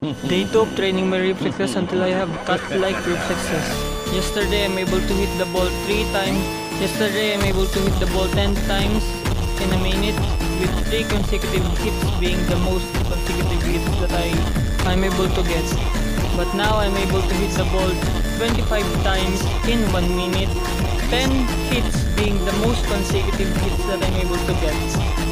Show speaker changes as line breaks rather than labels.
Day 2 of training my reflexes until I have cat-like reflexes. Yesterday I'm able to hit the ball 3 times. Yesterday I'm able to hit the ball 10 times in a minute, with 3 consecutive hits being the most consecutive hits that I'm able to get. But now I'm able to hit the ball 25 times in 1 minute, 10 hits being the most consecutive hits that I'm able to get.